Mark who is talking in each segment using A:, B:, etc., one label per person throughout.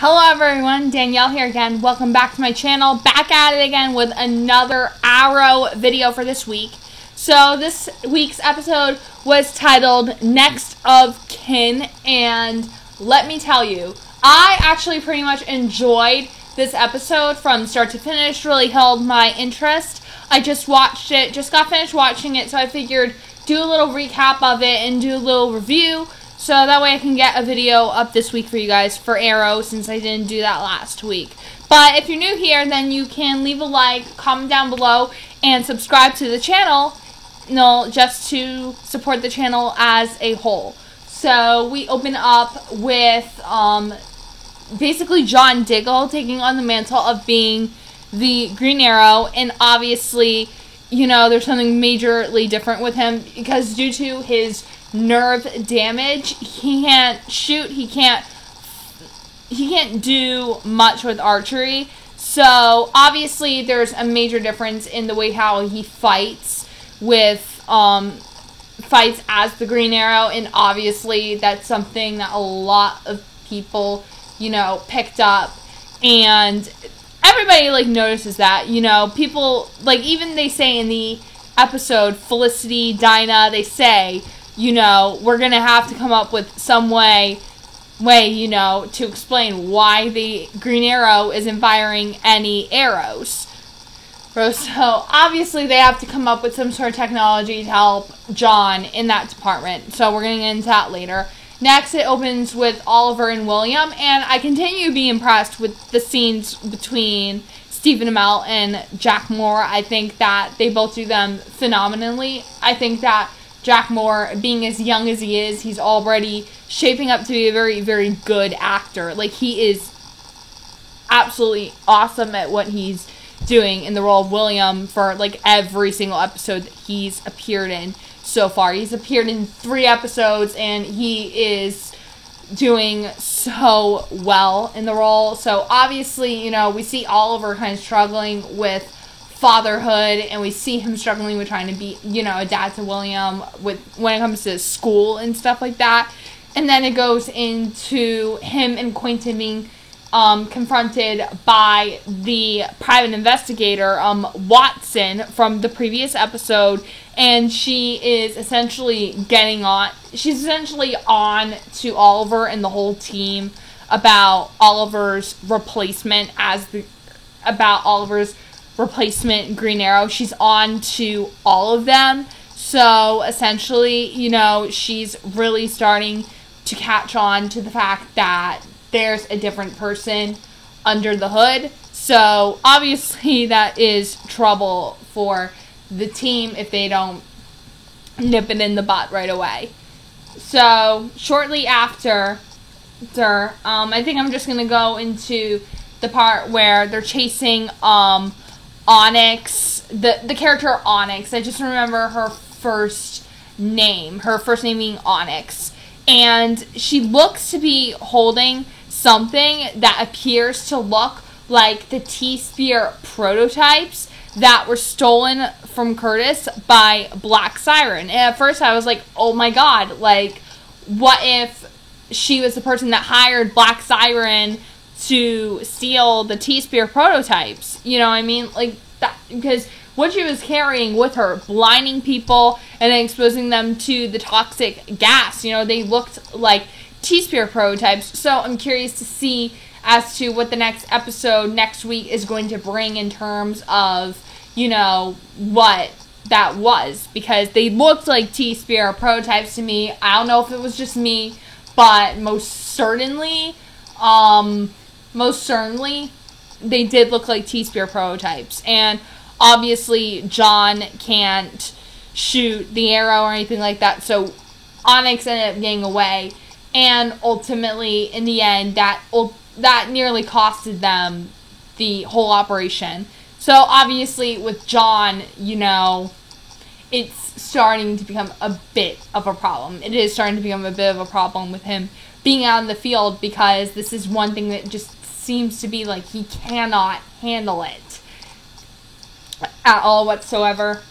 A: Hello everyone, Danielle here again. Welcome back to my channel. Back at it again with another Arrow video for this week. So this week's episode was titled Next of Kin, and let me tell you, I actually pretty much enjoyed this episode from start to finish. Really held my interest. I just watched it, just got finished watching it, so I figured do a little recap of it and do a little review. So that way I can get a video up this week for you guys for Arrow, since I didn't do that last week. But if you're new here, then you can leave a like, comment down below, and subscribe to the channel, just to support the channel as a whole. So we open up with basically John Diggle taking on the mantle of being the Green Arrow, and obviously, there's something majorly different with him, because due to his nerve damage, he can't shoot, he can't do much with archery. So obviously there's a major difference in the way how he fights fights as the Green Arrow, and obviously that's something that a lot of people picked up, and everybody notices that. People even they say in the episode, Felicity, Dinah, they say, we're going to have to come up with some way, to explain why the Green Arrow isn't firing any arrows. So obviously they have to come up with some sort of technology to help John in that department. So we're going to get into that later. Next, it opens with Oliver and William, and I continue to be impressed with the scenes between Stephen Amell and Jack Moore. I think that they both do them phenomenally. I think that Jack Moore, being as young as he is, he's already shaping up to be a very, very good actor. He is absolutely awesome at what he's doing in the role of William for, every single episode that he's appeared in so far. He's appeared in 3 episodes, and he is doing so well in the role. So, obviously, we see Oliver kind of struggling with fatherhood, and we see him struggling with trying to be, a dad to William when it comes to school and stuff like that. And then it goes into him and Quentin being confronted by the private investigator, Watson, from the previous episode, and she is essentially she's essentially on to Oliver and the whole team about Oliver's replacement Green Arrow. She's on to all of them. So essentially, she's really starting to catch on to the fact that there's a different person under the hood. So obviously that is trouble for the team if they don't nip it in the butt right away. So shortly after, I think I'm just going to go into the part where they're chasing Onyx, the character Onyx. I just remember her first name being Onyx, and she looks to be holding something that appears to look like the T-Spear prototypes that were stolen from Curtis by Black Siren. And at first I was like, oh my god, what if she was the person that hired Black Siren to steal the T-Spear prototypes? You know what I mean? That, because what she was carrying with her, blinding people and then exposing them to the toxic gas, they looked like T-Spear prototypes. So I'm curious to see as to what the next episode next week is going to bring in terms of, what that was, because they looked like T-Spear prototypes to me. I don't know if it was just me, but most certainly they did look like T-Spear prototypes. And obviously John can't shoot the arrow or anything like that, so Onyx ended up getting away, and ultimately in the end that nearly costed them the whole operation. So obviously with John, it's starting to become a bit of a problem. It is starting to become a bit of a problem with him being out in the field, because this is one thing that just seems to be he cannot handle it at all whatsoever.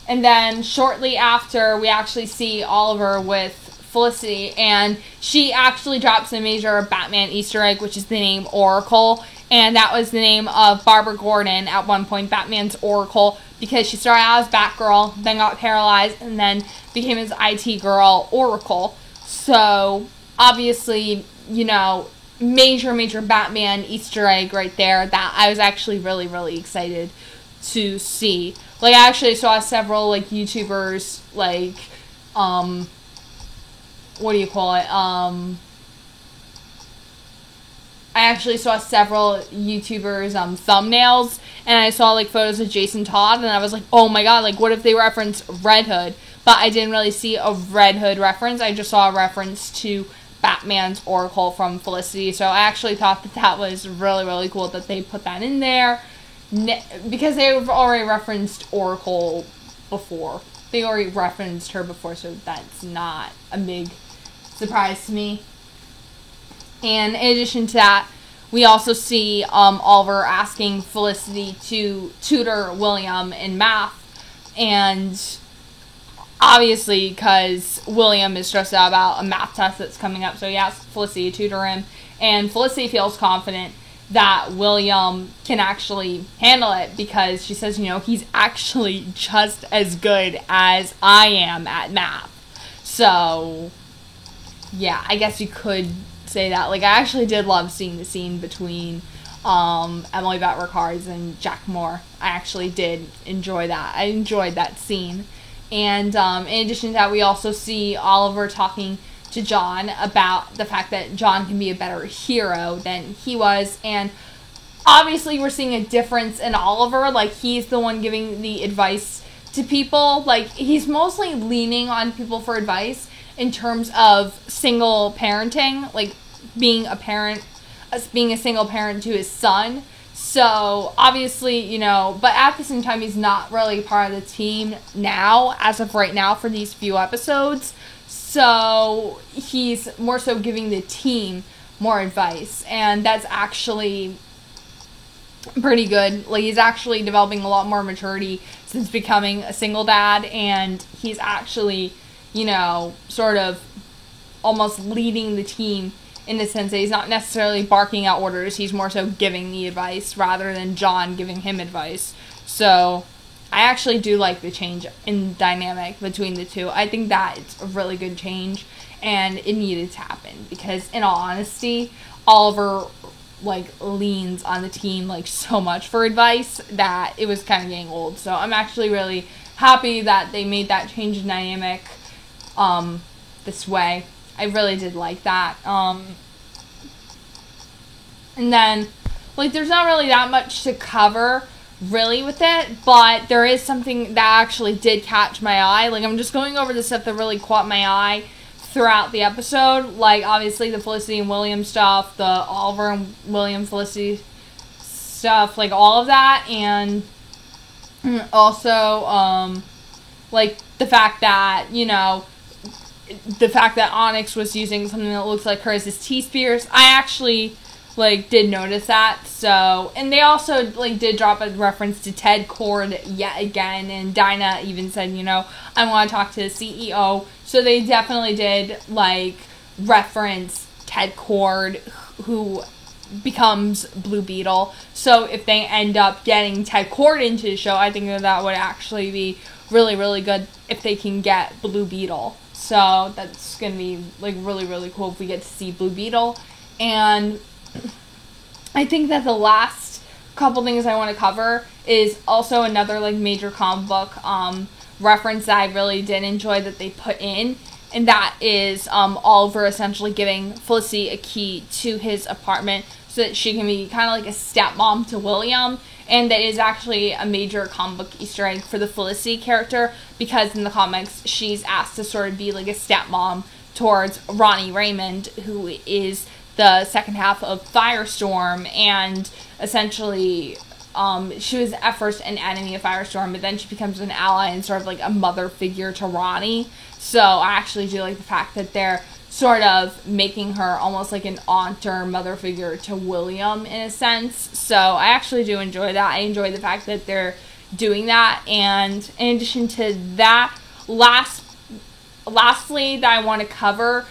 A: And then shortly after, we actually see Oliver with Felicity, and she actually drops a major Batman Easter egg, which is the name Oracle, and that was the name of Barbara Gordon at one point, Batman's Oracle, because she started out as Batgirl, then got paralyzed, and then became his IT girl, Oracle. So, obviously, you know, major Batman Easter egg right there that I was actually really, really excited to see. Like, I actually saw several, like, YouTubers, like, what do you call it? I actually saw several YouTubers, thumbnails, and I saw, like, photos of Jason Todd, and I was like, oh my god, like, what if they reference Red Hood? But I didn't really see a Red Hood reference. I just saw a reference to Batman's Oracle from Felicity, so I actually thought that that was really, really cool that they put that in there, because they've already referenced Oracle before. They already referenced her before, so that's not a big surprise to me. And in addition to that, we also see Oliver asking Felicity to tutor William in math, and obviously because William is stressed out about a math test that's coming up, so he asks Felicity to tutor him, and Felicity feels confident that William can actually handle it, because she says, you know, he's actually just as good as I am at math. So, yeah, I guess you could say that. Like, I actually did love seeing the scene between Emily Bett-Rickards and Jack Moore. I actually did enjoy that. I enjoyed that scene. And in addition to that, we also see Oliver talking to John about the fact that John can be a better hero than he was. And obviously we're seeing a difference in Oliver. Like, he's the one giving the advice to people. Like, he's mostly leaning on people for advice in terms of single parenting, like being a parent, being a single parent to his son. So, obviously, you know, but at the same time, he's not really part of the team now, as of right now, for these few episodes. So, he's more so giving the team more advice, and that's actually pretty good. Like, he's actually developing a lot more maturity since becoming a single dad, and he's actually, you know, sort of almost leading the team in the sense that he's not necessarily barking out orders, he's more so giving the advice rather than John giving him advice. So, I actually do like the change in dynamic between the two. I think that it's a really good change, and it needed to happen, because in all honesty, Oliver, like, leans on the team, like, so much for advice that it was kind of getting old. So, I'm actually really happy that they made that change in dynamic this way. I really did like that. And then, like, there's not really that much to cover, really, with it, but there is something that actually did catch my eye. Like, I'm just going over the stuff that really caught my eye throughout the episode. Like, obviously, the Felicity and William stuff, the Oliver and William Felicity stuff, like, all of that, and also, like, the fact that, you know, the fact that Onyx was using something that looks like her as his T-Spears. I actually, like, did notice that. So, and they also, like, did drop a reference to Ted Kord yet again, and Dinah even said, you know, I want to talk to the CEO. So they definitely did, like, reference Ted Kord, who becomes Blue Beetle. So if they end up getting Ted Kord into the show, I think that would actually be really, really good if they can get Blue Beetle. So that's going to be, like, really, really cool if we get to see Blue Beetle. And I think that the last couple things I want to cover is also another, like, major comic book reference that I really did enjoy that they put in. And that is Oliver essentially giving Felicity a key to his apartment so that she can be kind of like a stepmom to William. And that is actually a major comic book Easter egg for the Felicity character, because in the comics, she's asked to sort of be like a stepmom towards Ronnie Raymond, who is the second half of Firestorm, and essentially, she was at first an enemy of Firestorm, but then she becomes an ally and sort of like a mother figure to Ronnie. So I actually do like the fact that they're sort of making her almost like an aunt or mother figure to William in a sense. So I actually do enjoy that. I enjoy the fact that they're doing that. And in addition to that, last lastly that I want to cover,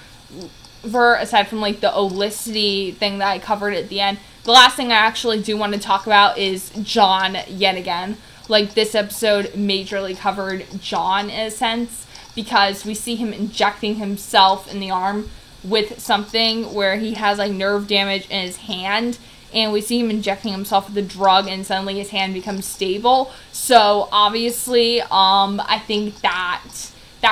A: aside from like the Olicity thing that I covered at the end, the last thing I actually do want to talk about is John yet again. Like, this episode majorly covered John in a sense, because we see him injecting himself in the arm with something where he has like nerve damage in his hand, and we see him injecting himself with a drug, and suddenly his hand becomes stable. So obviously, I think that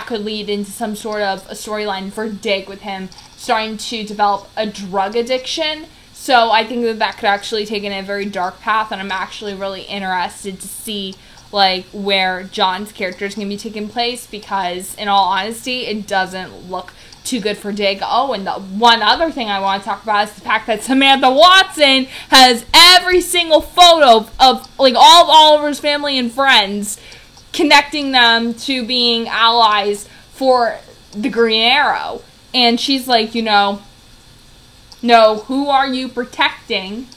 A: could lead into some sort of a storyline for Dig with him starting to develop a drug addiction. So I think that could actually take in a very dark path, and I'm actually really interested to see like where John's character is going to be taking place, because in all honesty, it doesn't look too good for Dig. Oh, and the one other thing I want to talk about is the fact that Samantha Watson has every single photo of like all of Oliver's family and friends, connecting them to being allies for the Green Arrow. And she's like, no, who are you protecting?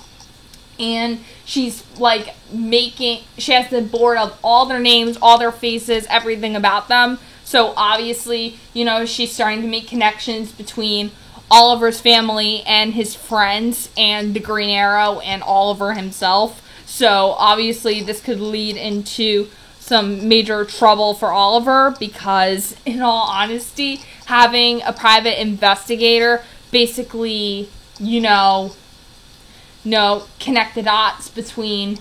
A: And she's like she has the board of all their names, all their faces, everything about them. So obviously, she's starting to make connections between Oliver's family and his friends and the Green Arrow and Oliver himself. So obviously this could lead into some major trouble for Oliver, because in all honesty, having a private investigator basically, connect the dots between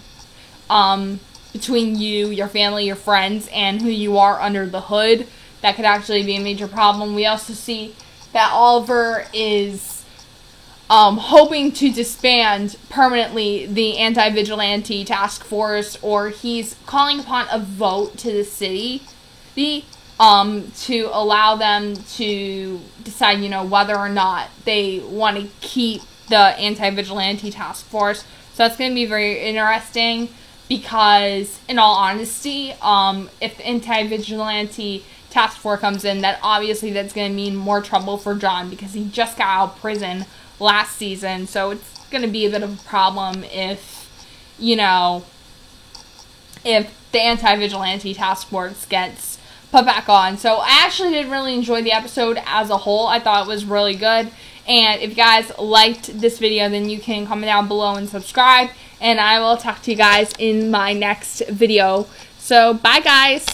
A: you, your family, your friends, and who you are under the hood, that could actually be a major problem. We also see that Oliver is hoping to disband permanently the anti-vigilante task force, or he's calling upon a vote to the city to allow them to decide, whether or not they want to keep the anti-vigilante task force. So that's going to be very interesting, because in all honesty, if the anti-vigilante task force comes in, that obviously that's going to mean more trouble for John, because he just got out of prison last season. So it's going to be a bit of a problem if the anti-vigilante task force gets put back on. So I actually did really enjoy the episode as a whole. I thought it was really good. And if you guys liked this video, then you can comment down below and subscribe. And I will talk to you guys in my next video. So bye, guys.